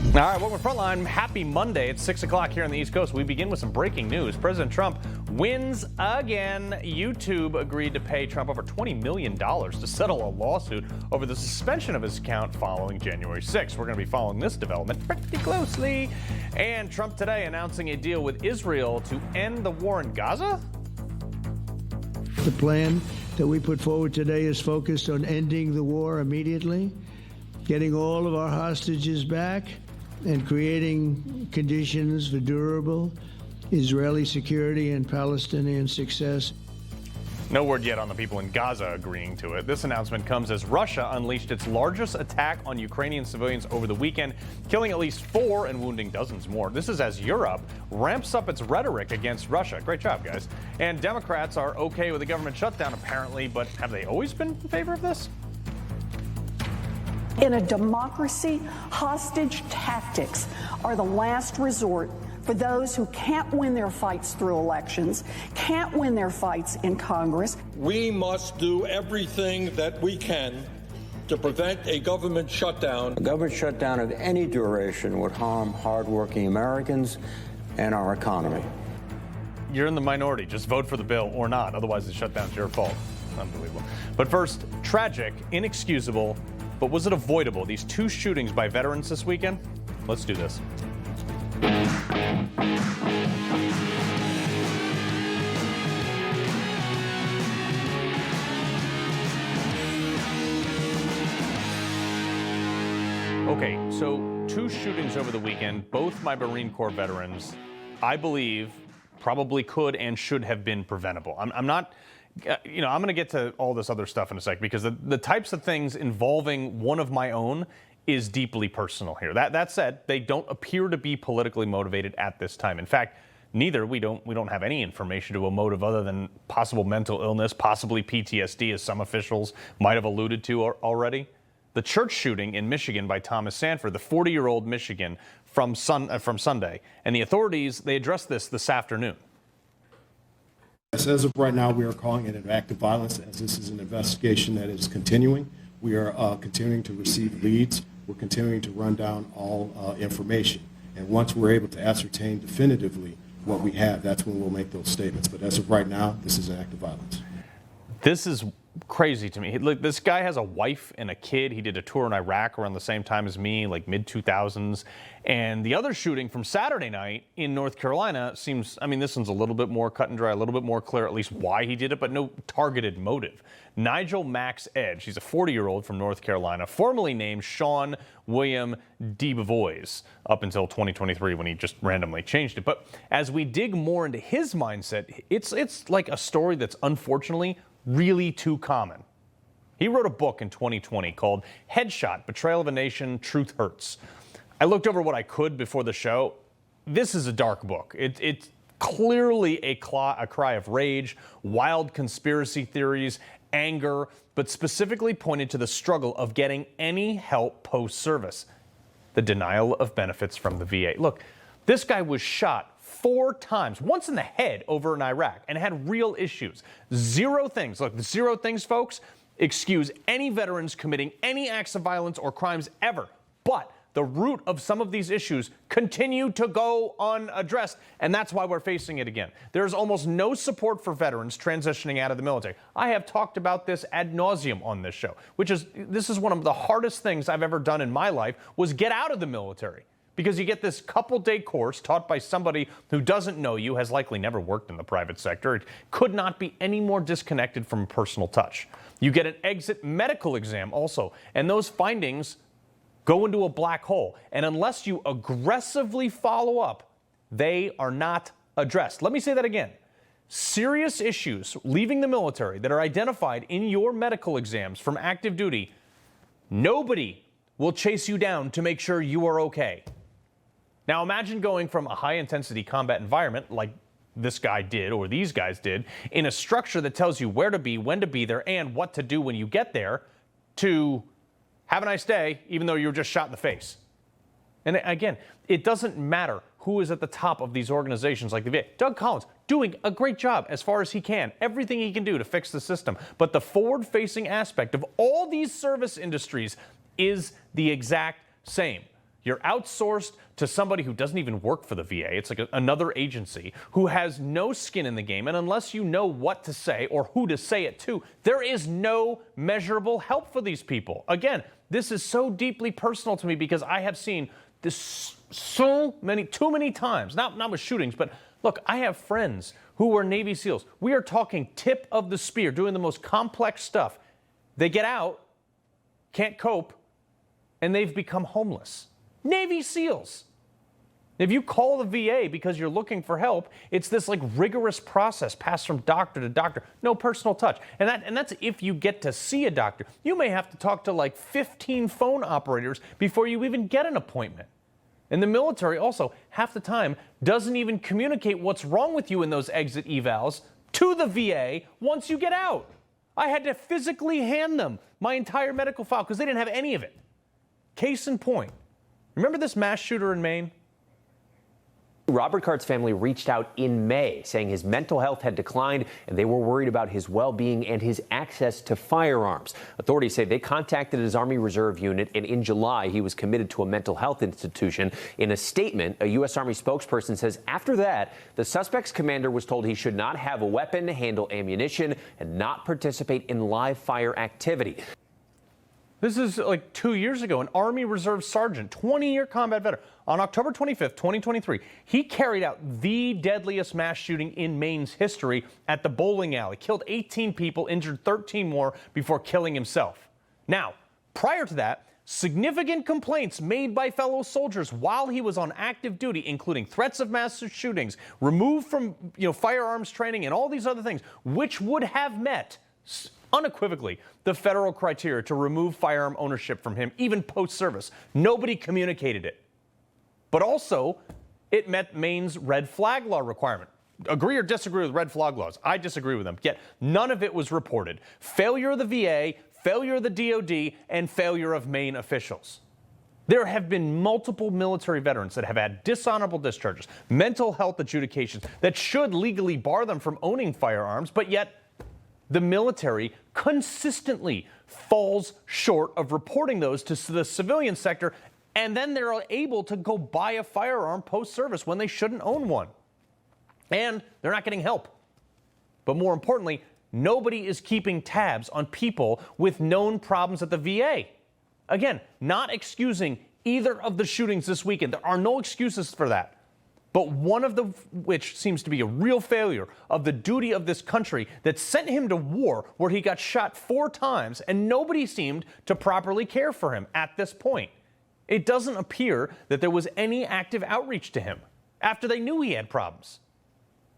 All right, welcome to Frontline. Happy Monday. It's 6 o'clock here on the East Coast. We begin with some breaking news. President Trump wins again. YouTube agreed to pay Trump over $20 million to settle a lawsuit over the suspension of his account following January 6th. We're going to be following this development pretty closely. And Trump today announcing a deal with Israel to end the war in Gaza. The plan that we put forward today is focused on ending the war immediately, getting all of our hostages back, and creating conditions for durable Israeli security and Palestinian success. No word yet on the people in Gaza agreeing to it. This announcement comes as Russia unleashed its largest attack on Ukrainian civilians over the weekend, killing at least 4 and wounding dozens more. This is as Europe ramps up its rhetoric against Russia. Great job, guys. And Democrats are okay with the government shutdown, apparently, but have they always been in favor of this? In a democracy, hostage tactics are the last resort for those who can't win their fights through elections, can't win their fights in Congress. We must do everything that we can to prevent a government shutdown. A government shutdown of any duration would harm hardworking Americans and our economy. You're in the minority. Just vote for the bill or not. Otherwise, the shutdown's your fault. Unbelievable. But first, tragic, inexcusable, but was it avoidable? These 2 shootings by veterans this weekend? Let's do this. Okay, so 2 shootings over the weekend, both by Marine Corps veterans, I believe probably could and should have been preventable. I'm not... I'm going to get to all this other stuff in a sec because the types of things involving one of my own is deeply personal here. That said, they don't appear to be politically motivated at this time. In fact, we don't have any information to a motive other than possible mental illness, possibly PTSD, as some officials might have alluded to already. The church shooting in Michigan by Thomas Sanford, the 40-year-old Michigan from Sunday, and the authorities, they addressed this afternoon. As of right now, we are calling it an act of violence, as this is an investigation that is continuing. We are continuing to receive leads. We're continuing to run down all information. And once we're able to ascertain definitively what we have, that's when we'll make those statements. But as of right now, this is an act of violence. This is crazy to me. Look, this guy has a wife and a kid. He did a tour in Iraq around the same time as me, like mid-2000s. And the other shooting from Saturday night in North Carolina seems, this one's a little bit more cut and dry, a little bit more clear, at least why he did it, but no targeted motive. Nigel Max Edge, he's a 40-year-old from North Carolina, formerly named Sean William DeBevoise up until 2023 when he just randomly changed it. But as we dig more into his mindset, it's like a story that's unfortunately really too common. He wrote a book in 2020 called Headshot, Betrayal of a Nation, Truth Hurts. I looked over what I could before the show. This is a dark book. It's clearly a cry of rage, wild conspiracy theories, anger, but specifically pointed to the struggle of getting any help post-service. The denial of benefits from the VA. Look, this guy was shot 4 times, once in the head over in Iraq, and had real issues. 0 things, look, 0 things, folks, excuse any veterans committing any acts of violence or crimes ever. But the root of some of these issues continue to go unaddressed, and that's why we're facing it again. There's almost no support for veterans transitioning out of the military. I have talked about this ad nauseum on this show, this is one of the hardest things I've ever done in my life, was get out of the military. Because you get this couple-day course taught by somebody who doesn't know you, has likely never worked in the private sector. It could not be any more disconnected from personal touch. You get an exit medical exam also, and those findings go into a black hole. And unless you aggressively follow up, they are not addressed. Let me say that again. Serious issues leaving the military that are identified in your medical exams from active duty, nobody will chase you down to make sure you are okay. Now imagine going from a high-intensity combat environment like this guy did or these guys did in a structure that tells you where to be, when to be there, and what to do when you get there to have a nice day even though you were just shot in the face. And again, it doesn't matter who is at the top of these organizations like the VA. Doug Collins doing a great job as far as he can, everything he can do to fix the system. But the forward-facing aspect of all these service industries is the exact same. You're outsourced to somebody who doesn't even work for the VA. It's like another agency who has no skin in the game. And unless you know what to say or who to say it to, there is no measurable help for these people. Again, this is so deeply personal to me because I have seen this too many times, not with shootings, but look, I have friends who were Navy SEALs. We are talking tip of the spear, doing the most complex stuff. They get out, can't cope, and they've become homeless. Navy SEALs. If you call the VA because you're looking for help, it's this like rigorous process passed from doctor to doctor, no personal touch. And that's if you get to see a doctor. You may have to talk to like 15 phone operators before you even get an appointment. And the military also, half the time, doesn't even communicate what's wrong with you in those exit evals to the VA once you get out. I had to physically hand them my entire medical file because they didn't have any of it. Case in point. Remember this mass shooter in Maine? Robert Cart's family reached out in May, saying his mental health had declined and they were worried about his well-being and his access to firearms. Authorities say they contacted his Army Reserve unit, and in July, he was committed to a mental health institution. In a statement, a U.S. Army spokesperson says after that, the suspect's commander was told he should not have a weapon, handle ammunition, and not participate in live fire activity. This is like 2 years ago. An Army Reserve sergeant, 20-year combat veteran, on October 25th, 2023, he carried out the deadliest mass shooting in Maine's history at the bowling alley. Killed 18 people, injured 13 more before killing himself. Now, prior to that, significant complaints made by fellow soldiers while he was on active duty, including threats of mass shootings, removed from firearms training, and all these other things, which would have met unequivocally the federal criteria to remove firearm ownership from him, even post-service. Nobody communicated it. But also, it met Maine's red flag law requirement. Agree or disagree with red flag laws? I disagree with them. Yet none of it was reported. Failure of the VA, failure of the DOD, and failure of Maine officials. There have been multiple military veterans that have had dishonorable discharges, mental health adjudications that should legally bar them from owning firearms, but yet the military consistently falls short of reporting those to the civilian sector, and then they're able to go buy a firearm post-service when they shouldn't own one. And they're not getting help. But more importantly, nobody is keeping tabs on people with known problems at the VA. Again, not excusing either of the shootings this weekend. There are no excuses for that. But one of which seems to be a real failure of the duty of this country that sent him to war, where he got shot 4 times and nobody seemed to properly care for him at this point. It doesn't appear that there was any active outreach to him after they knew he had problems.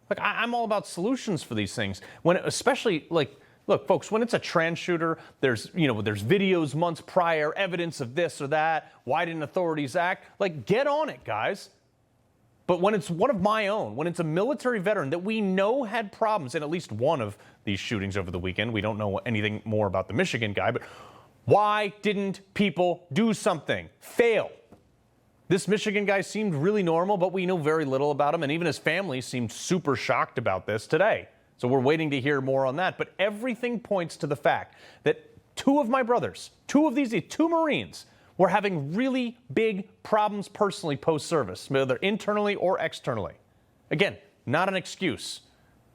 Like, I'm all about solutions for these things. Especially, look, folks, when it's a trans shooter, there's videos months prior, evidence of this or that. Why didn't authorities act? Like, get on it, guys. But when it's one of my own, when it's a military veteran that we know had problems in at least one of these shootings over the weekend, we don't know anything more about the Michigan guy, but why didn't people do something? Fail. This Michigan guy seemed really normal, but we know very little about him, and even his family seemed super shocked about this today. So we're waiting to hear more on that. But everything points to the fact that 2 of my brothers, 2 Marines, were having really big problems personally post-service, whether internally or externally. Again, not an excuse.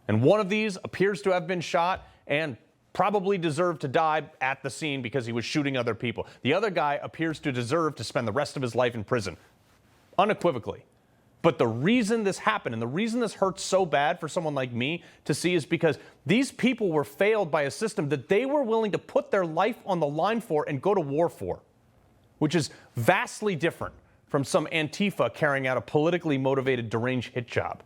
And one of these appears to have been shot and probably deserved to die at the scene because he was shooting other people. The other guy appears to deserve to spend the rest of his life in prison, unequivocally. But the reason this happened and the reason this hurts so bad for someone like me to see is because these people were failed by a system that they were willing to put their life on the line for and go to war for, which is vastly different from some Antifa carrying out a politically motivated deranged hit job.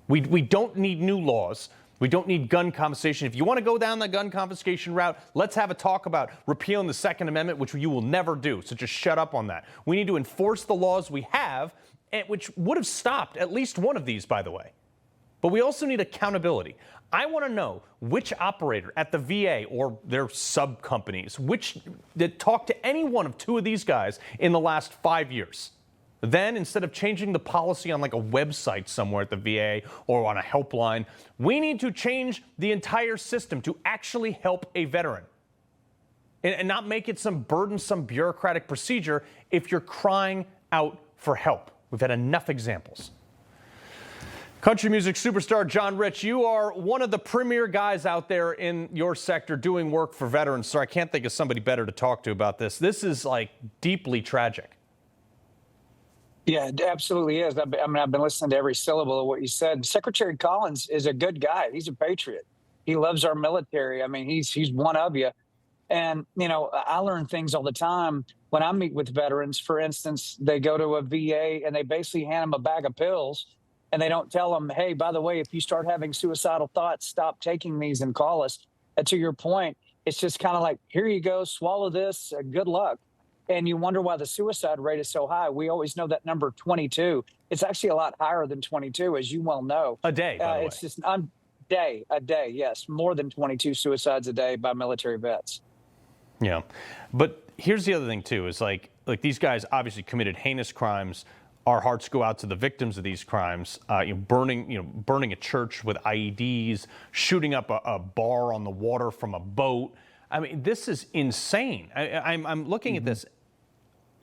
We don't need new laws. We don't need gun confiscation. If you want to go down the gun confiscation route, let's have a talk about repealing the Second Amendment, which you will never do. So just shut up on that. We need to enforce the laws we have, which would have stopped at least one of these, by the way. But we also need accountability. I want to know which operator at the VA or their sub-companies, that talked to any one of 2 of these guys in the last 5 years. Then, instead of changing the policy on like a website somewhere at the VA or on a helpline, we need to change the entire system to actually help a veteran. and not make it some burdensome bureaucratic procedure if you're crying out for help. We've had enough examples. Country music superstar John Rich, you are one of the premier guys out there in your sector doing work for veterans, so I can't think of somebody better to talk to about this. This is like deeply tragic. Yeah, it absolutely is. I mean, I've been listening to every syllable of what you said. Secretary Collins is a good guy. He's a patriot. He loves our military. I mean, he's one of you. And, you know, I learn things all the time when I meet with veterans. For instance, they go to a VA and they basically hand them a bag of pills. And they don't tell them, hey, by the way, if you start having suicidal thoughts, stop taking these and call us. And to your point, it's just kind of like, here you go, swallow this, good luck. And you wonder why the suicide rate is so high. We always know that number 22. It's actually a lot higher than 22, as you well know. A day, by the way. It's just a day, yes. More than 22 suicides a day by military vets. Yeah. But here's the other thing, too, is like these guys obviously committed heinous crimes. Our hearts go out to the victims of these crimes, burning a church with IEDs, shooting up a bar on the water from a boat. I mean, this is insane. I'm looking at this.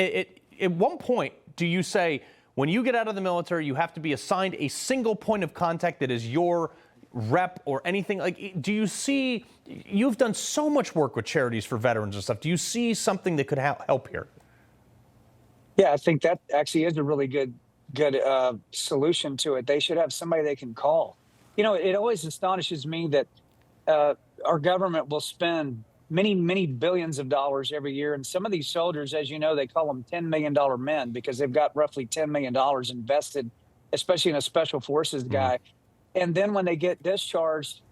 At one point, do you say, when you get out of the military, you have to be assigned a single point of contact that is your rep or anything? Like, do you see, you've done so much work with charities for veterans and stuff. Do you see something that could help here? Yeah, I think that actually is a really good solution to it. They should have somebody they can call. You know, it always astonishes me that our government will spend many billions of dollars every year. And some of these soldiers, as you know, they call them $10 million men because they've got roughly $10 million invested, especially in a special forces guy. And then when they get discharged,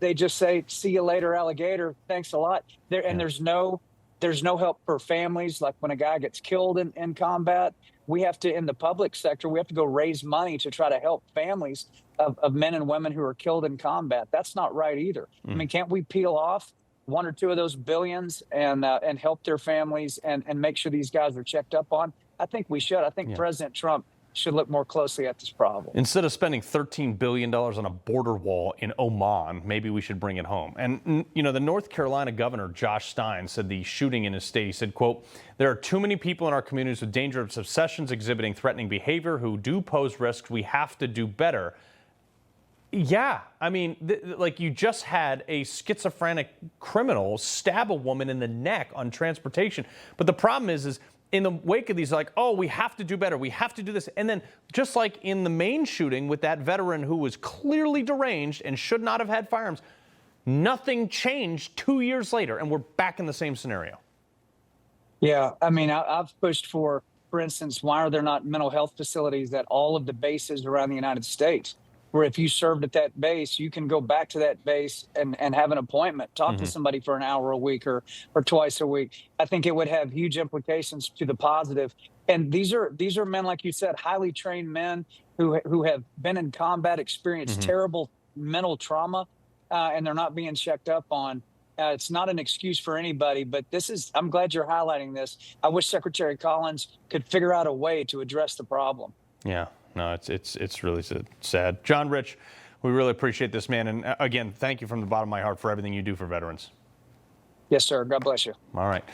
they just say, see you later, alligator. Thanks a lot. And there's no help for families. Like when a guy gets killed in combat, we have to, in the public sector, we have to go raise money to try to help families of men and women who are killed in combat. That's not right either. I mean, can't we peel off one or two of those billions and help their families and make sure these guys are checked up on? I think we should. I think President Trump should look more closely at this problem. Instead of spending $13 billion on a border wall in Oman, maybe we should bring it home. And, you know, the North Carolina governor, Josh Stein, said the shooting in his state, he said, quote, there are too many people in our communities with dangerous obsessions exhibiting threatening behavior who do pose risks. We have to do better. Yeah, I mean, like you just had a schizophrenic criminal stab a woman in the neck on transportation. But the problem is in the wake of these, like, oh, we have to do better. We have to do this. And then just like in the main shooting with that veteran who was clearly deranged and should not have had firearms, nothing changed 2 years later. And we're back in the same scenario. Yeah, I mean, I've pushed for instance, why are there not mental health facilities at all of the bases around the United States? Where if you served at that base, you can go back to that base and have an appointment, talk to somebody for an hour a week or twice a week. I think it would have huge implications to the positive. And these are men, like you said, highly trained men who have been in combat, experienced terrible mental trauma, and they're not being checked up on. It's not an excuse for anybody, but I'm glad you're highlighting this. I wish Secretary Collins could figure out a way to address the problem. Yeah. No, it's really sad. John Rich, we really appreciate this, man. And again, thank you from the bottom of my heart for everything you do for veterans. Yes, sir. God bless you. All right.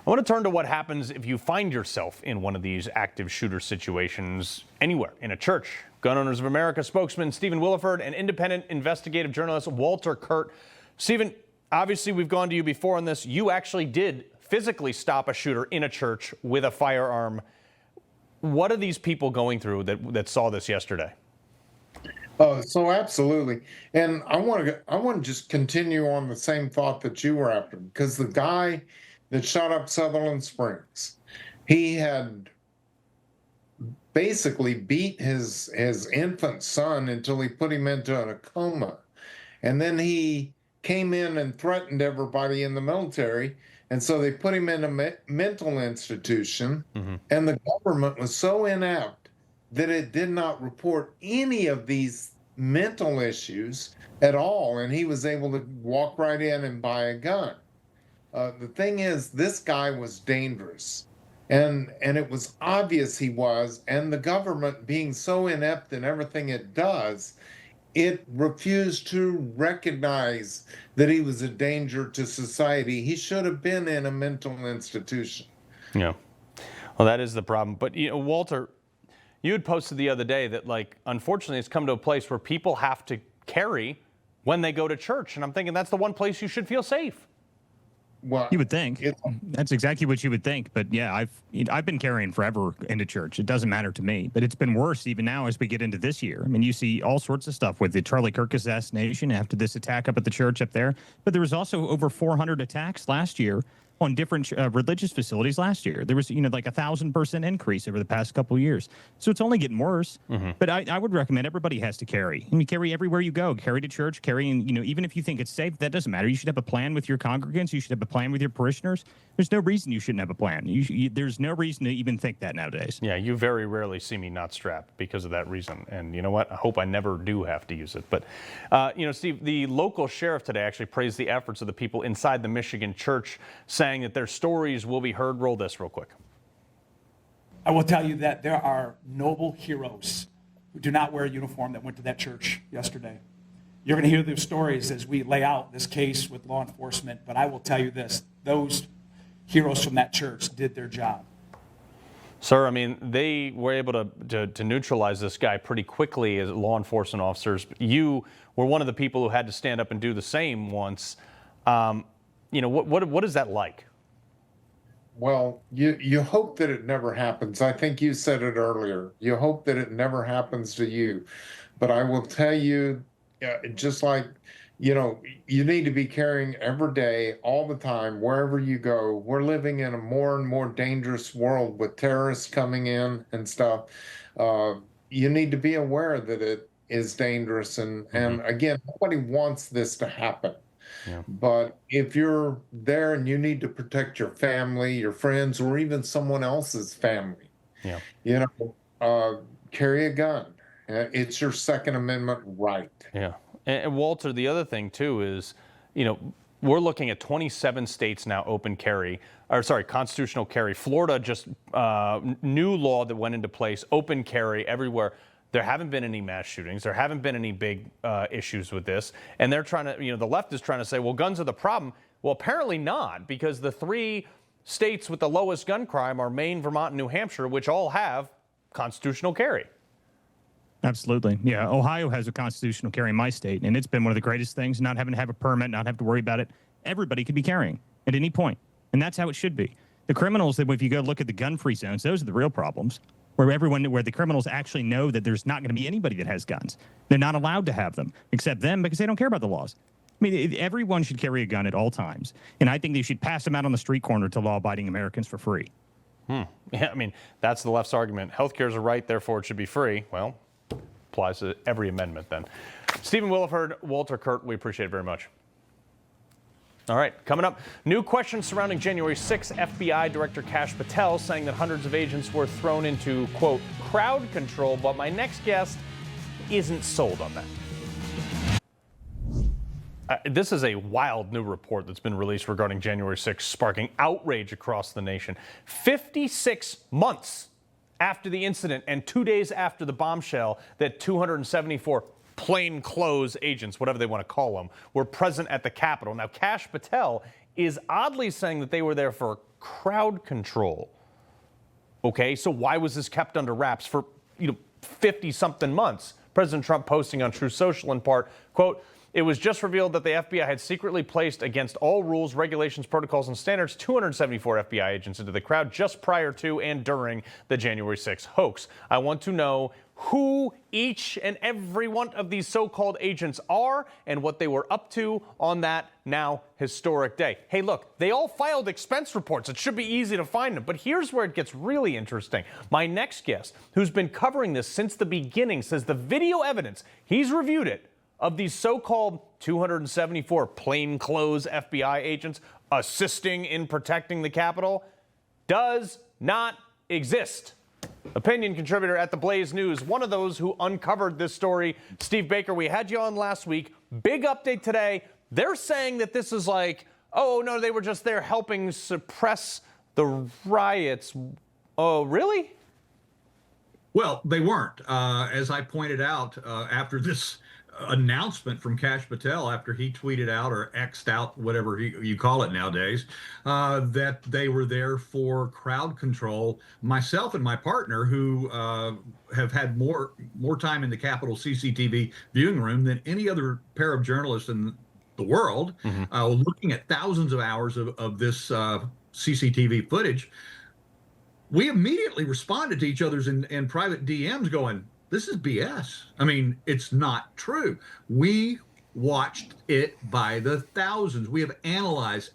I want to turn to what happens if you find yourself in one of these active shooter situations anywhere, in a church. Gun Owners of America spokesman Stephen Williford and independent investigative journalist Walter Kurt. Stephen, obviously we've gone to you before on this. You actually did physically stop a shooter in a church with a firearm. What are these people going through that saw this yesterday? So absolutely. And I want to just continue on the same thought that you were after, because the guy that shot up Sutherland Springs, he had basically beat his infant son until he put him into a coma. And then he came in and threatened everybody in the military. And so they put him in a mental institution, and the government was so inept that it did not report any of these mental issues at all, and he was able to walk right in and buy a gun. The thing is, this guy was dangerous, and it was obvious he was, and the government being so inept in everything it does, it refused to recognize that he was a danger to society. He should have been in a mental institution. Yeah. Well, that is the problem. But, you know, Walter, you had posted the other day that, like, unfortunately, it's come to a place where people have to carry when they go to church. And I'm thinking that's the one place you should feel safe. Well, you would think that's exactly what you would think. But yeah, I've been carrying forever into church. It doesn't matter to me, but it's been worse even now as we get into this year. I mean, you see all sorts of stuff with the Charlie Kirk assassination after this attack up at the church up there. But there was also over 400 attacks last year on different religious facilities last year. There was, you know, like 1,000% increase over the past couple of years. So it's only getting worse. But I would recommend everybody has to carry. And you carry everywhere you go. Carry to church, carrying, you know, even if you think it's safe, that doesn't matter. You should have a plan with your congregants. You should have a plan with your parishioners. There's no reason you shouldn't have a plan. There's no reason to even think that nowadays. Yeah, you very rarely see me not strapped because of that reason. And you know what? I hope I never do have to use it. But, you know, Steve, the local sheriff today actually praised the efforts of the people inside the Michigan church, saying that their stories will be heard. Roll this real quick. I will tell you that there are noble heroes who do not wear a uniform that went to that church yesterday. You're going to hear those stories as we lay out this case with law enforcement, but I will tell you this, those heroes from that church did their job. Sir, I mean, they were able to neutralize this guy pretty quickly as law enforcement officers. You were one of the people who had to stand up and do the same once. You know, what is that like? Well, you hope that it never happens. I think you said it earlier. You hope that it never happens to you. But I will tell you, just like, you know, you need to be carrying every day, all the time, wherever you go. We're living in a more and more dangerous world with terrorists coming in and stuff. You need to be aware that it is dangerous. And again, nobody wants this to happen. Yeah. But if you're there and you need to protect your family, your friends, or even someone else's family, you know, carry a gun. It's your Second Amendment right. Yeah. And Walter, the other thing too is, you know, we're looking at 27 states now constitutional carry. Florida just new law that went into place, open carry everywhere. There haven't been any mass shootings. There haven't been any big issues with this. And they're trying to, you know, the left is trying to say, well, guns are the problem. Well, apparently not, because the 3 states with the lowest gun crime are Maine, Vermont, and New Hampshire, which all have constitutional carry. Absolutely. Yeah. Ohio has a constitutional carry in my state, and it's been one of the greatest things, not having to have a permit, not have to worry about it. Everybody could be carrying at any point, and that's how it should be. The criminals, that if you go look at the gun-free zones, those are the real problems. Where the criminals actually know that there's not going to be anybody that has guns. They're not allowed to have them, except them, because they don't care about the laws. I mean, everyone should carry a gun at all times. And I think they should pass them out on the street corner to law-abiding Americans for free. Yeah, I mean, that's the left's argument. Healthcare is a right, therefore it should be free. Well, applies to every amendment then. Stephen Williford, Walter Kurt, we appreciate it very much. All right, coming up, new questions surrounding January 6th. FBI Director Kash Patel saying that hundreds of agents were thrown into, quote, crowd control, but my next guest isn't sold on that. This is a wild new report that's been released regarding January 6th, sparking outrage across the nation. 56 months after the incident and 2 days after the bombshell that 274 plainclothes agents, whatever they want to call them, were present at the Capitol. Now, Kash Patel is oddly saying that they were there for crowd control. Okay, so why was this kept under wraps for, 50-something months? President Trump posting on Truth Social in part, quote, it was just revealed that the FBI had secretly placed against all rules, regulations, protocols, and standards 274 FBI agents into the crowd just prior to and during the January 6th hoax. I want to know who each and every one of these so-called agents are and what they were up to on that now historic day. Hey, look, they all filed expense reports. It should be easy to find them. But here's where it gets really interesting. My next guest, who's been covering this since the beginning, says the video evidence, he's reviewed it, of these so-called 274 plainclothes FBI agents assisting in protecting the Capitol does not exist. Opinion contributor at The Blaze News, one of those who uncovered this story. Steve Baker, we had you on last week. Big update today. They're saying that this is like, oh, no, they were just there helping suppress the riots. Oh, really? Well, they weren't. As I pointed out, after this announcement from Kash Patel after he tweeted out or X'd out, whatever you call it nowadays, that they were there for crowd control. Myself and my partner, who have had more time in the Capitol CCTV viewing room than any other pair of journalists in the world, looking at thousands of hours of this CCTV footage, we immediately responded to each other's in private DMs going, this is BS. I mean, it's not true. We watched it by the thousands. We have analyzed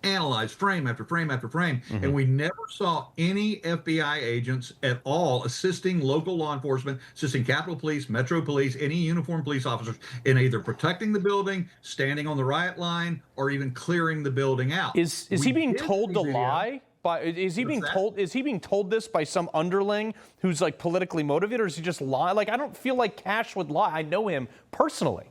frame after frame after frame, and we never saw any FBI agents at all assisting local law enforcement, assisting Capitol Police, Metro Police, any uniformed police officers in either protecting the building, standing on the riot line, or even clearing the building out. Is he being told to lie? Is he being told this by some underling who's like politically motivated, or is he just lie? Like, I don't feel like Kash would lie. I know him personally.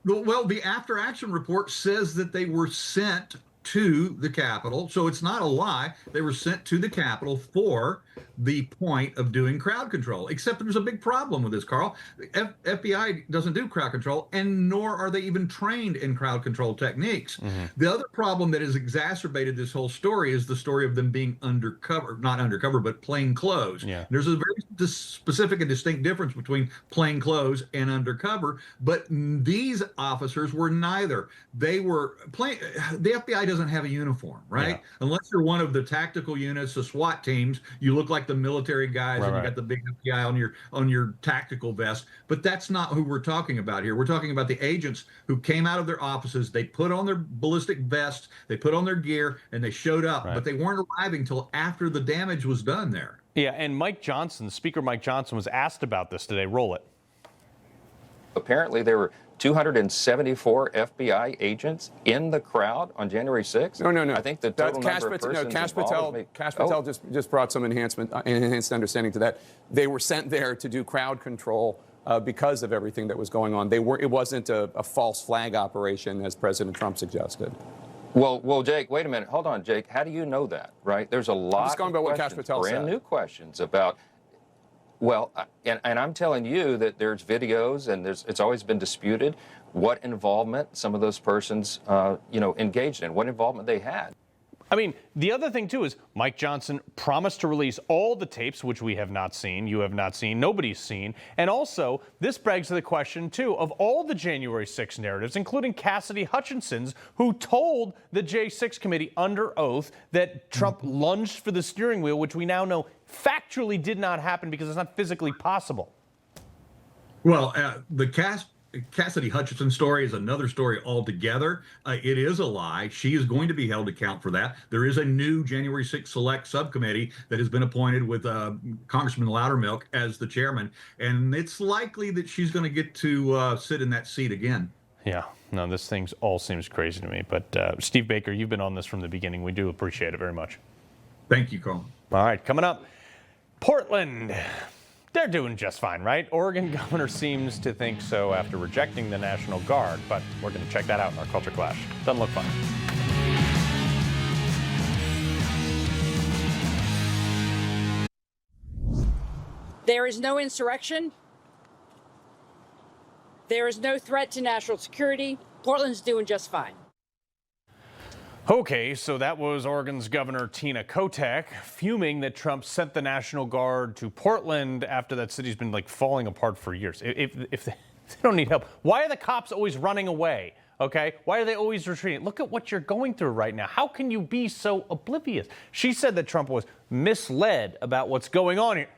Well, the after action report says that they were sent to the Capitol, so it's not a lie. They were sent to the Capitol for the point of doing crowd control, except there's a big problem with this, Carl. The FBI doesn't do crowd control, and nor are they even trained in crowd control techniques. The other problem that has exacerbated this whole story is the story of them being undercover, not undercover, but plain clothes. There's a very specific and distinct difference between plain clothes and undercover, but these officers were neither. They were the FBI doesn't have a uniform, right? Unless you're one of the tactical units, the SWAT teams, you look like the military guys, and you got the big FBI on your tactical vest. But that's not who we're talking about here. We're talking about the agents who came out of their offices. They put on their ballistic vests, they put on their gear, and they showed up. But they weren't arriving till after the damage was done there. Yeah, and Speaker Mike Johnson was asked about this today. Roll it. Apparently, there were 274 FBI agents in the crowd on January 6th? No. I think the total number of persons Kash Patel just brought some enhanced understanding to that. They were sent there to do crowd control because of everything that was going on. It wasn't a false flag operation, as President Trump suggested. Well, Jake, wait a minute. Hold on, Jake. How do you know that, right? There's a lot I'm just going by what Kash Patel said. Brand new questions about. Well, and I'm telling you that there's videos, and it's always been disputed what involvement some of those persons, engaged in, what involvement they had. I mean, the other thing, too, is Mike Johnson promised to release all the tapes, which we have not seen, you have not seen, nobody's seen. And also, this begs the question, too, of all the January 6 narratives, including Cassidy Hutchinson's, who told the J6 committee under oath that Trump lunged for the steering wheel, which we now know factually did not happen because it's not physically possible. Well, the Cassidy Hutchinson story is another story altogether. It is a lie. She is going to be held to account for that. There is a new January 6th Select Subcommittee that has been appointed with Congressman Loudermilk as the chairman, and it's likely that she's going to get to sit in that seat again. Yeah, no, this thing all seems crazy to me. But Steve Baker, you've been on this from the beginning. We do appreciate it very much. Thank you, Colin. All right, coming up, Portland. They're doing just fine, right? Oregon governor seems to think so after rejecting the National Guard, but we're going to check that out in our Culture Clash. Doesn't look fun. There is no insurrection. There is no threat to national security. Portland's doing just fine. Okay, so that was Oregon's Governor Tina Kotek fuming that Trump sent the National Guard to Portland after that city's been falling apart for years. If they don't need help, why are the cops always running away? Okay, why are they always retreating? Look at what you're going through right now. How can you be so oblivious? She said that Trump was misled about what's going on here.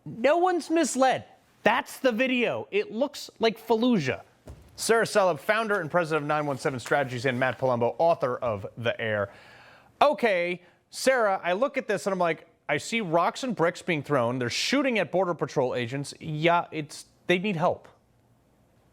No one's misled. That's the video. It looks like Fallujah. Sarah Sullivan, founder and president of 917 Strategies, and Matt Palumbo, author of The Air. Okay, Sarah, I look at this and I'm like, I see rocks and bricks being thrown. They're shooting at Border Patrol agents. Yeah, they need help.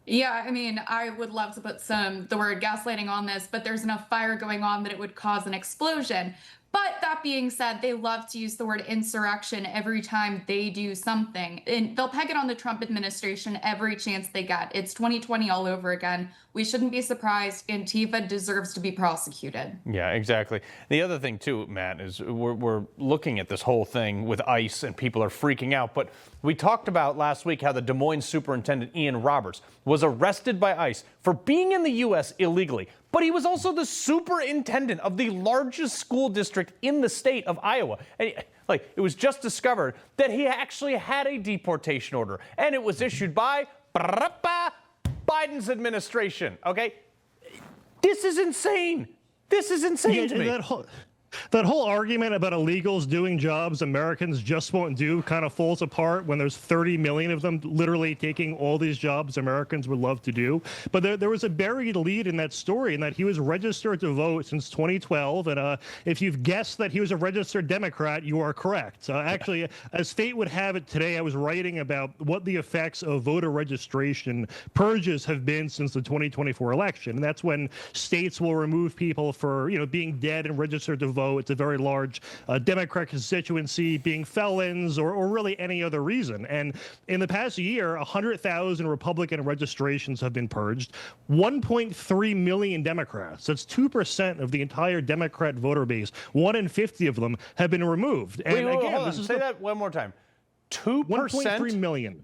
Yeah, I mean, I would love to put the word gaslighting on this, but there's enough fire going on that it would cause an explosion. But that being said, they love to use the word insurrection every time they do something. And they'll peg it on the Trump administration every chance they get. It's 2020 all over again. We shouldn't be surprised. Antifa deserves to be prosecuted. Yeah, exactly. The other thing, too, Matt, is we're looking at this whole thing with ICE and people are freaking out. But we talked about last week how the Des Moines superintendent, Ian Roberts, was arrested by ICE for being in the U.S. illegally. But he was also the superintendent of the largest school district in the state of Iowa. And it was just discovered that he actually had a deportation order, and it was issued by Biden's administration. Okay, this is insane. This is insane to me. That whole argument about illegals doing jobs Americans just won't do kind of falls apart when there's 30 million of them literally taking all these jobs Americans would love to do. But there was a buried lead in that story in that he was registered to vote since 2012. And if you've guessed that he was a registered Democrat, you are correct. Actually, as fate would have it today, I was writing about what the effects of voter registration purges have been since the 2024 election. And that's when states will remove people for, being dead and registered to vote. It's a very large Democrat constituency, being felons or really any other reason. And in the past year, 100,000 Republican registrations have been purged. 1.3 million Democrats, that's 2% of the entire Democrat voter base, 1 in 50 of them have been removed. And Wait, again, hold on. Say that one more time. 2%? 1.3 million.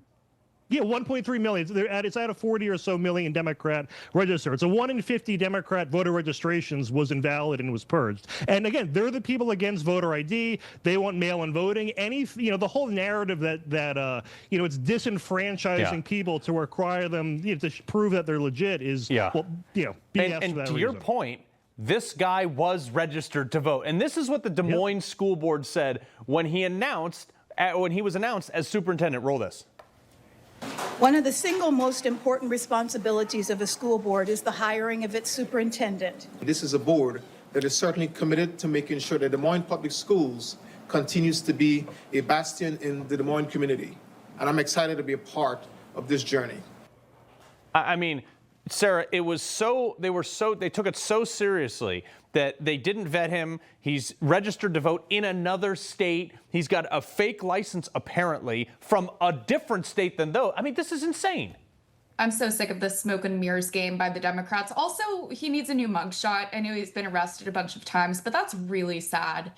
Yeah, 1.3 million. It's at a 40 or so million Democrat registered. So 1 in 50 Democrat voter registrations was invalid and was purged. And again, they're the people against voter ID. They want mail-in voting. The whole narrative that it's disenfranchising people to require them to prove that they're legit is BS and for that to reason. your point, this guy was registered to vote, and this is what the Des Moines School Board said when he was announced as superintendent. Roll this. One of the single most important responsibilities of a school board is the hiring of its superintendent. This is a board that is certainly committed to making sure that Des Moines Public Schools continues to be a bastion in the Des Moines community. And I'm excited to be a part of this journey. I mean, Sarah, they took it so seriously that they didn't vet him. He's registered to vote in another state. He's got a fake license, apparently, from a different state than those. I mean, this is insane. I'm so sick of this smoke and mirrors game by the Democrats. Also, he needs a new mugshot. I know he's been arrested a bunch of times, but that's really sad.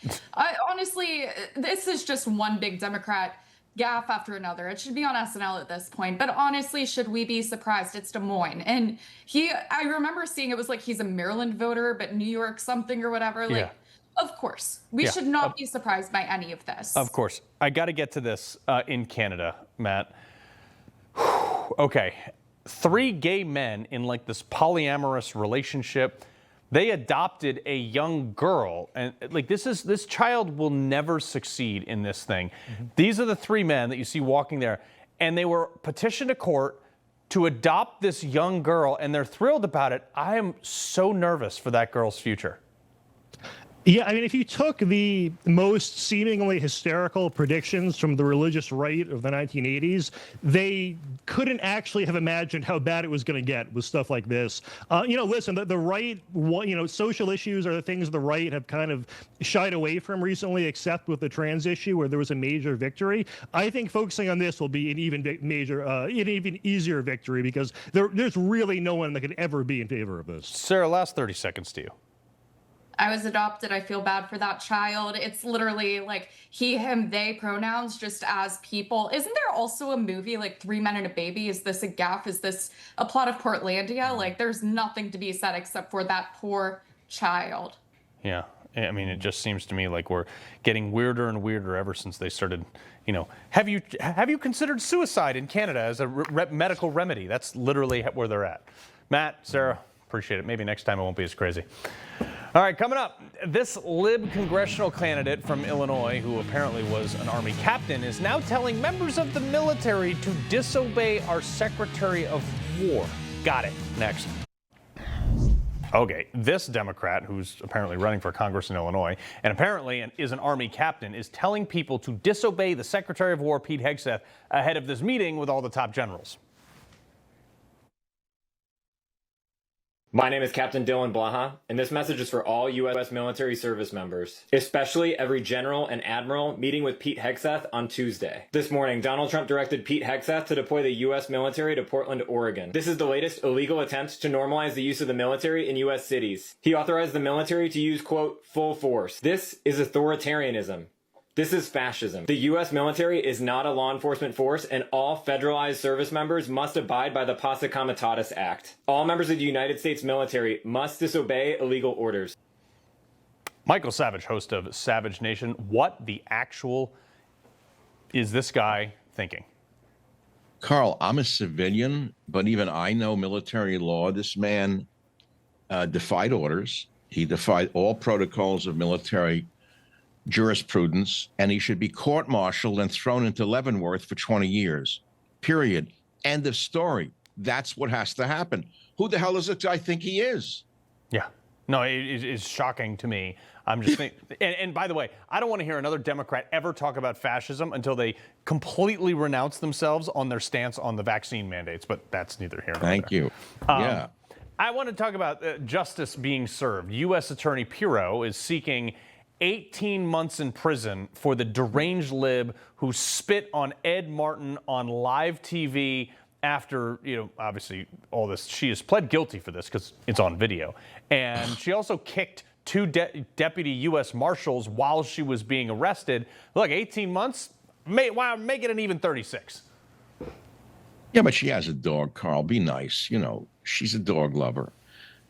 Honestly, this is just one big Democrat gaffe after another. It should be on SNL at this point. But honestly, should we be surprised? It's Des Moines. And I remember seeing it was like he's a Maryland voter, but New York something or whatever. Of course. We should not be surprised by any of this. Of course. I got to get to this in Canada, Matt. Okay. 3 gay men in this polyamorous relationship. They adopted a young girl, and this child will never succeed in this thing. Mm-hmm. These are the 3 men that you see walking there, and they were petitioned to court to adopt this young girl, and they're thrilled about it. I am so nervous for that girl's future. Yeah, I mean, if you took the most seemingly hysterical predictions from the religious right of the 1980s, they couldn't actually have imagined how bad it was going to get with stuff like this. Listen, the right, social issues are the things the right have kind of shied away from recently, except with the trans issue where there was a major victory. I think focusing on this will be an even easier victory because there's really no one that could ever be in favor of this. Sarah, last 30 seconds to you. I was adopted. I feel bad for that child. It's literally he, him, they pronouns just as people. Isn't there also a movie 3 Men and a Baby? Is this a gaffe? Is this a plot of Portlandia? There's nothing to be said except for that poor child. Yeah. I mean, it just seems to me like we're getting weirder and weirder ever since they started, have you considered suicide in Canada as a medical remedy? That's literally where they're at. Matt, Sarah, appreciate it. Maybe next time it won't be as crazy. All right, coming up, this lib congressional candidate from Illinois, who apparently was an Army captain, is now telling members of the military to disobey our Secretary of War. Got it. Next. Okay, this Democrat, who's apparently running for Congress in Illinois, and apparently is an Army captain, is telling people to disobey the Secretary of War, Pete Hegseth, ahead of this meeting with all the top generals. My name is Captain Dylan Blaha, and this message is for all U.S. military service members, especially every general and admiral meeting with Pete Hegseth on Tuesday. This morning, Donald Trump directed Pete Hegseth to deploy the U.S. military to Portland, Oregon. This is the latest illegal attempt to normalize the use of the military in U.S. cities. He authorized the military to use, quote, full force. This is authoritarianism. This is fascism. The U.S. military is not a law enforcement force, and all federalized service members must abide by the Posse Comitatus Act. All members of the United States military must disobey illegal orders. Michael Savage, host of Savage Nation. What the actual is this guy thinking? Carl, I'm a civilian, but even I know military law. This man defied orders. He defied all protocols of military jurisprudence, and he should be court-martialed and thrown into Leavenworth for 20 years. Period. End of story. That's what has to happen. Who the hell does this guy think he is? Yeah. No, it is shocking to me. I'm just thinking, and by the way, I don't want to hear another Democrat ever talk about fascism until they completely renounce themselves on their stance on the vaccine mandates, but that's neither here nor there. Thank you. Yeah. I want to talk about justice being served. U.S. Attorney Pirro is seeking 18 months in prison for the deranged lib who spit on Ed Martin on live TV after, obviously all this. She has pled guilty for this because it's on video. And she also kicked two deputy U.S. Marshals while she was being arrested. Look, 18 months, make it an even 36. Yeah, but she has a dog, Carl. Be nice. She's a dog lover.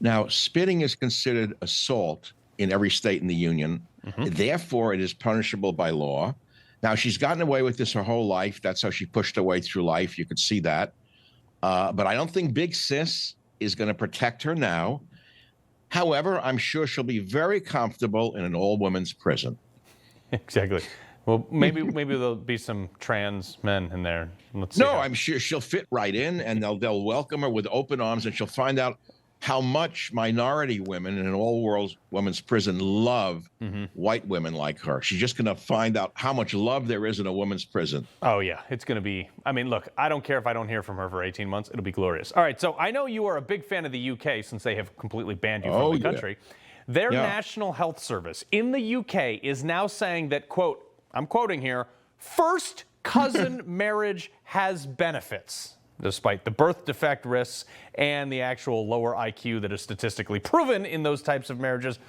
Now, spitting is considered assault in every state in the union. Therefore, it is punishable by law. Now, she's gotten away with this her whole life. That's how she pushed her way through life. You could see that. But I don't think Big Sis is going to protect her now. However, I'm sure she'll be very comfortable in an all-women's prison. Exactly. Well, maybe there'll be some trans men in there. Let's see. No, I'm sure she'll fit right in, and they'll welcome her with open arms, and she'll find out how much minority women in an all-world women's prison love white women like her. She's just going to find out how much love there is in a women's prison. Oh, yeah. It's going to be, look, I don't care if I don't hear from her for 18 months. It'll be glorious. All right, so I know you are a big fan of the UK since they have completely banned you from the country. Their National Health Service in the UK is now saying that, quote, I'm quoting here, first cousin marriage has benefits, despite the birth defect risks and the actual lower IQ that is statistically proven in those types of marriages.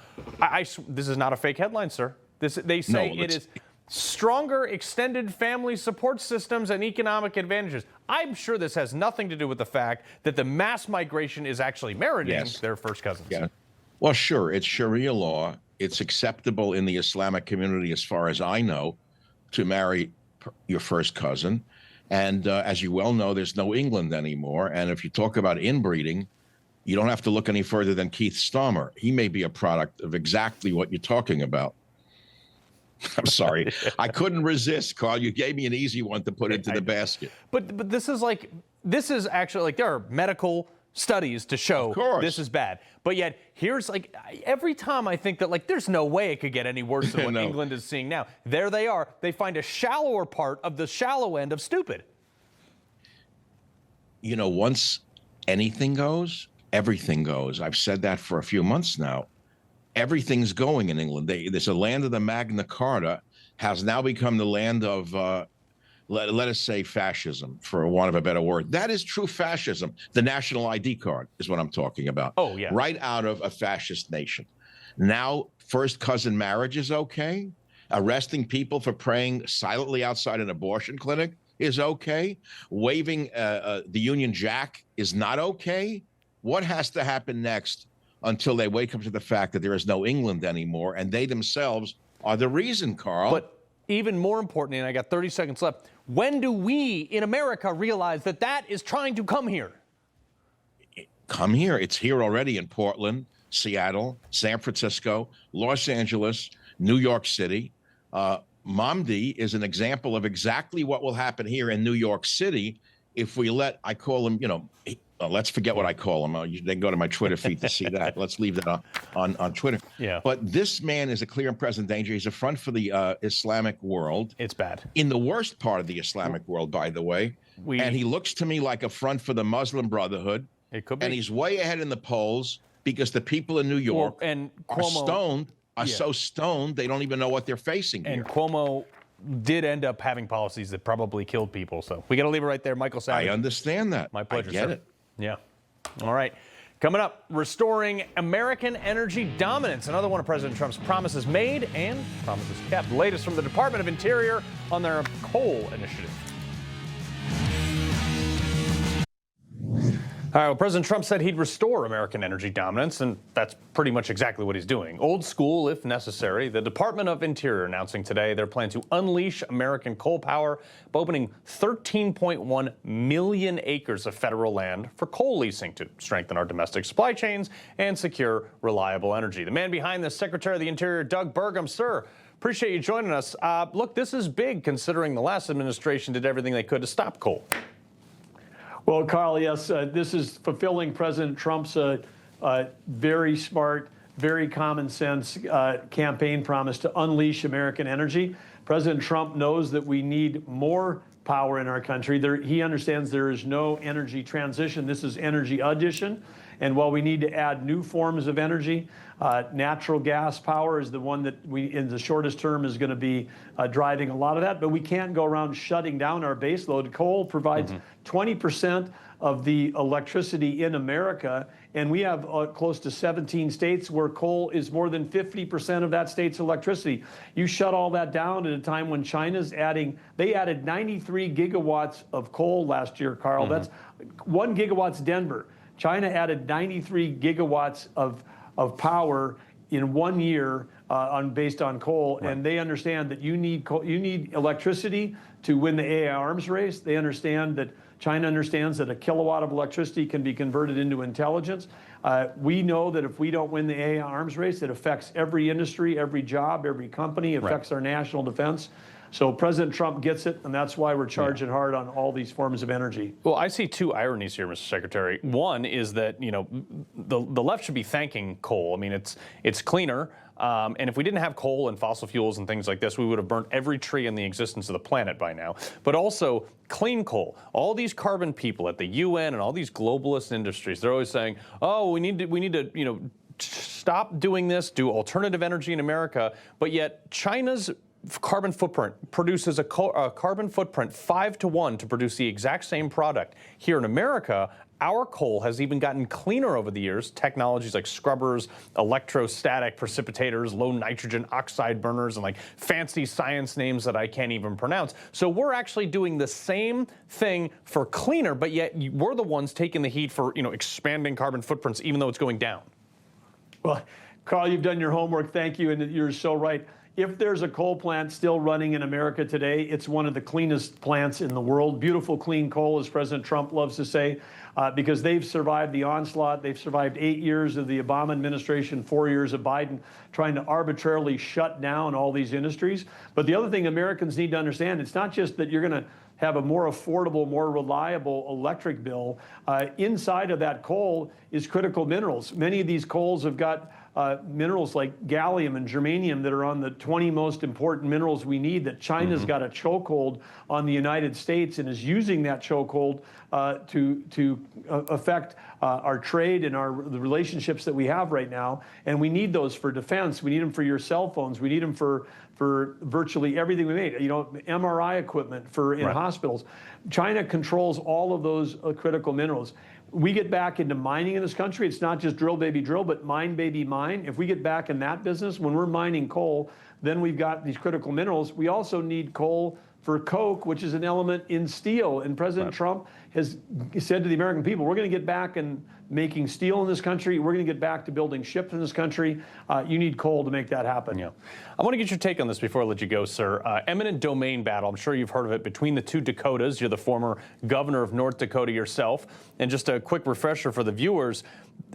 This is not a fake headline, sir. They say it is stronger extended family support systems and economic advantages. I'm sure this has nothing to do with the fact that the mass migration is actually meriting their first cousins. Yeah. Well, sure, it's Sharia law. It's acceptable in the Islamic community, as far as I know, to marry your first cousin. And as you well know, there's no England anymore. And if you talk about inbreeding, you don't have to look any further than Keith Starmer. He may be a product of exactly what you're talking about. I'm sorry. I couldn't resist, Carl. You gave me an easy one to put into the basket. But this is actually there are medical studies to show this is bad. But yet here's every time I think that there's no way it could get any worse than what England is seeing now. There they are. They find a shallower part of the shallow end of stupid. Once anything goes, everything goes. I've said that for a few months now. Everything's going in England. There's a land of the Magna Carta has now become the land of let us say fascism, for want of a better word. That is true fascism. The national ID card is what I'm talking about. Oh, yeah. Right out of a fascist nation. Now, first cousin marriage is okay. Arresting people for praying silently outside an abortion clinic is okay. Waving the Union Jack is not okay. What has to happen next until they wake up to the fact that there is no England anymore, and they themselves are the reason, Carl? But even more importantly, and I got 30 seconds left, when do we in America realize that that is trying to come here? Come here. It's here already in Portland, Seattle, San Francisco, Los Angeles, New York City. Mamdi is an example of exactly what will happen here in New York City if we I call him, let's forget what I call him. They can go to my Twitter feed to see that. Let's leave that on Twitter. Yeah. But this man is a clear and present danger. He's a front for the Islamic world. It's bad. In the worst part of the Islamic world, by the way. And he looks to me like a front for the Muslim Brotherhood. It could be. And he's way ahead in the polls. because the people in New York and are Cuomo, stoned, so stoned they don't even know what they're facing here. And Cuomo did end up having policies that probably killed people. So we got to leave it right there. Michael Savage. I understand that. My pleasure, I get sir. it. Yeah. All right. Coming up, restoring American energy dominance. Another one of President Trump's promises made and promises kept. The latest from the Department of Interior on their coal initiative. All right, well, President Trump said he'd restore American energy dominance, and that's pretty much exactly what he's doing. Old school, if necessary. The Department of Interior announcing today their plan to unleash American coal power by opening 13.1 million acres of federal land for coal leasing to strengthen our domestic supply chains and secure reliable energy. The man behind this, Secretary of the Interior, Doug Burgum. Sir, appreciate you joining us. Look, this is big considering the last administration did everything they could to stop coal. Well, Carl, yes, this is fulfilling President Trump's very smart, very common sense campaign promise to unleash American energy. President Trump knows that we need more power in our country. He understands there is no energy transition. This is energy addition. And while we need to add new forms of energy, natural gas power is the one that in the shortest term, is going to be driving a lot of that. But we can't go around shutting down our baseload. Coal provides 20% of the electricity in America, and we have close to 17 states where coal is more than 50% of that state's electricity. You shut all that down at a time when China's they added 93 gigawatts of coal last year, Carl. That's 1 gigawatt's Denver. China added 93 gigawatts of power in 1 year based on coal, and they understand that you need electricity to win the AI arms race. They understand that China understands that a kilowatt of electricity can be converted into intelligence. We know that if we don't win the AI arms race, it affects every industry, every job, every company, affects our national defense. So President Trump gets it, and that's why we're charging hard on all these forms of energy. Well, I see two ironies here, Mr. Secretary. One is that, the left should be thanking coal. I mean, it's cleaner. And if we didn't have coal and fossil fuels and things like this, we would have burnt every tree in the existence of the planet by now. But also clean coal. All these carbon people at the UN and all these globalist industries, they're always saying, oh, we need to stop doing this, do alternative energy in America. But yet China's carbon footprint produces a carbon footprint 5-to-1 to produce the exact same product. Here in America, our coal has even gotten cleaner over the years. Technologies like scrubbers, electrostatic precipitators, low nitrogen oxide burners, and like fancy science names that I can't even pronounce. So we're actually doing the same thing for cleaner, but yet we're the ones taking the heat for expanding carbon footprints, even though it's going down. Well, Carl, you've done your homework. Thank you, and you're so right. If there's a coal plant still running in America today, it's one of the cleanest plants in the world. Beautiful, clean coal, as President Trump loves to say, because they've survived the onslaught. They've survived 8 years of the Obama administration, 4 years of Biden, trying to arbitrarily shut down all these industries. But the other thing Americans need to understand, it's not just that you're going to have a more affordable, more reliable electric bill. Inside of that coal is critical minerals. Many of these coals have got minerals like gallium and germanium that are on the 20 most important minerals we need, that China's got a chokehold on the United States and is using that chokehold to affect our trade and the relationships that we have right now. And we need those for defense. We need them for your cell phones. We need them for virtually everything we make. MRI equipment in hospitals. China controls all of those critical minerals. We get back into mining in this country. It's not just drill, baby, drill, but mine, baby, mine. If we get back in that business, when we're mining coal, then we've got these critical minerals. We also need coal for coke, which is an element in steel. And President Trump has said to the American people, we're going to get back and making steel in this country. We're going to get back to building ships in this country. You need coal to make that happen. Yeah. I want to get your take on this before I let you go, sir. Eminent domain battle. I'm sure you've heard of it between the two Dakotas. You're the former governor of North Dakota yourself. And just a quick refresher for the viewers,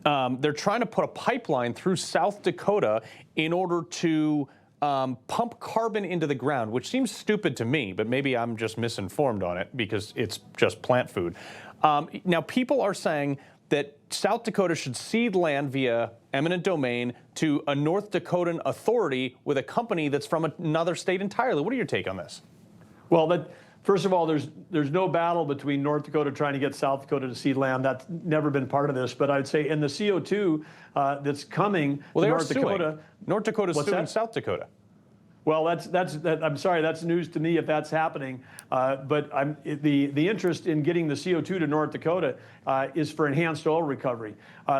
they're trying to put a pipeline through South Dakota in order to pump carbon into the ground, which seems stupid to me, but maybe I'm just misinformed on it because it's just plant food. Now, people are saying that South Dakota should cede land via eminent domain to a North Dakotan authority with a company that's from another state entirely. What are your take on this? Well, First of all, there's no battle between North Dakota trying to get South Dakota to cede land. That's never been part of this. But I'd say in the CO2 that's coming Well, to they North are Dakota. suing. North Dakota's What's suing that? South Dakota. Well, I'm sorry, that's news to me if that's happening. But the interest in getting the CO2 to North Dakota is for enhanced oil recovery.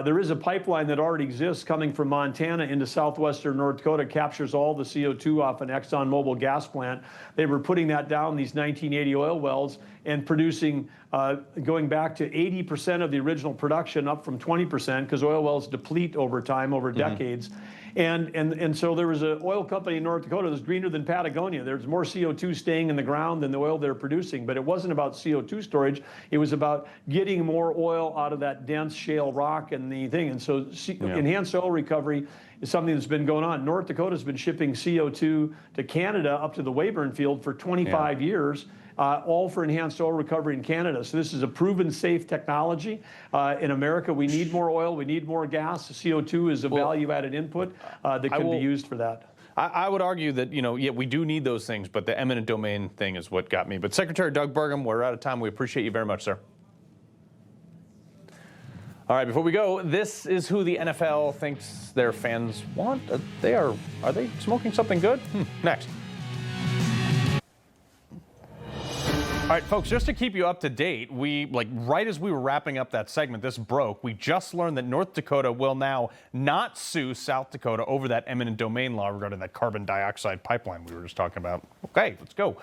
There is a pipeline that already exists coming from Montana into southwestern North Dakota, captures all the CO2 off an ExxonMobil gas plant. They were putting that down, these 1980 oil wells, and producing, going back to 80% of the original production, up from 20%, because oil wells deplete over time, over decades. And so there was an oil company in North Dakota that's greener than Patagonia. There's more CO2 staying in the ground than the oil they're producing. But it wasn't about CO2 storage. It was about getting more oil out of that dense shale rock and the thing. And so enhanced oil recovery is something that's been going on. North Dakota's been shipping CO2 to Canada up to the Weyburn field for 25 years. All for enhanced oil recovery in Canada. So this is a proven safe technology. In America, we need more oil, we need more gas. CO2 is a value-added input that can be used for that. I would argue that, we do need those things, but the eminent domain thing is what got me. But Secretary Doug Burgum, we're out of time. We appreciate you very much, sir. All right, before we go, this is who the NFL thinks their fans want. Are they smoking something good? Next. All right, folks, just to keep you up to date, right as we were wrapping up that segment, this broke. We just learned that North Dakota will now not sue South Dakota over that eminent domain law regarding that carbon dioxide pipeline we were just talking about. Okay, let's go.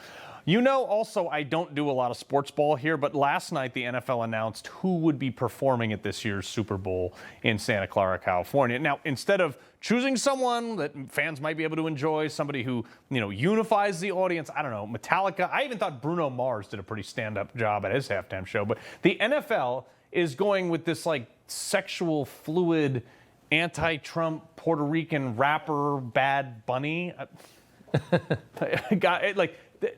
Also, I don't do a lot of sports ball here, but last night the NFL announced who would be performing at this year's Super Bowl in Santa Clara, California. Now, instead of choosing someone that fans might be able to enjoy, somebody who, unifies the audience, I don't know, Metallica. I even thought Bruno Mars did a pretty stand-up job at his halftime show. But the NFL is going with this, sexual fluid, anti-Trump Puerto Rican rapper Bad Bunny.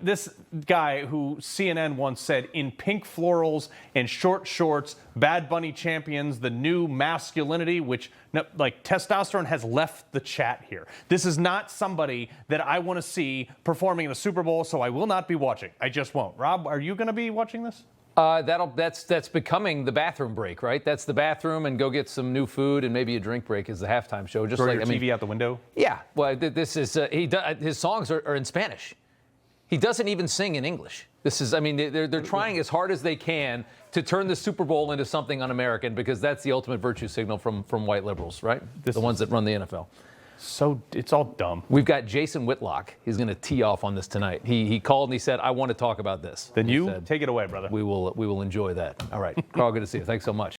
This guy who CNN once said, in pink florals and short shorts, Bad Bunny champions the new masculinity, which, testosterone has left the chat here. This is not somebody that I want to see performing in the Super Bowl, so I will not be watching. I just won't. Rob, are you going to be watching this? That's becoming the bathroom break, right? That's the bathroom and go get some new food and maybe a drink break is the halftime show. Just throw your TV out the window? Yeah. Well, this is his songs are in Spanish. He doesn't even sing in English. They're trying as hard as they can to turn the Super Bowl into something un-American because that's the ultimate virtue signal from white liberals, right? The ones that run the NFL. So it's all dumb. We've got Jason Whitlock. He's going to tee off on this tonight. He called and he said, I want to talk about this. Then take it away, brother. We will enjoy that. All right. Carl, good to see you. Thanks so much.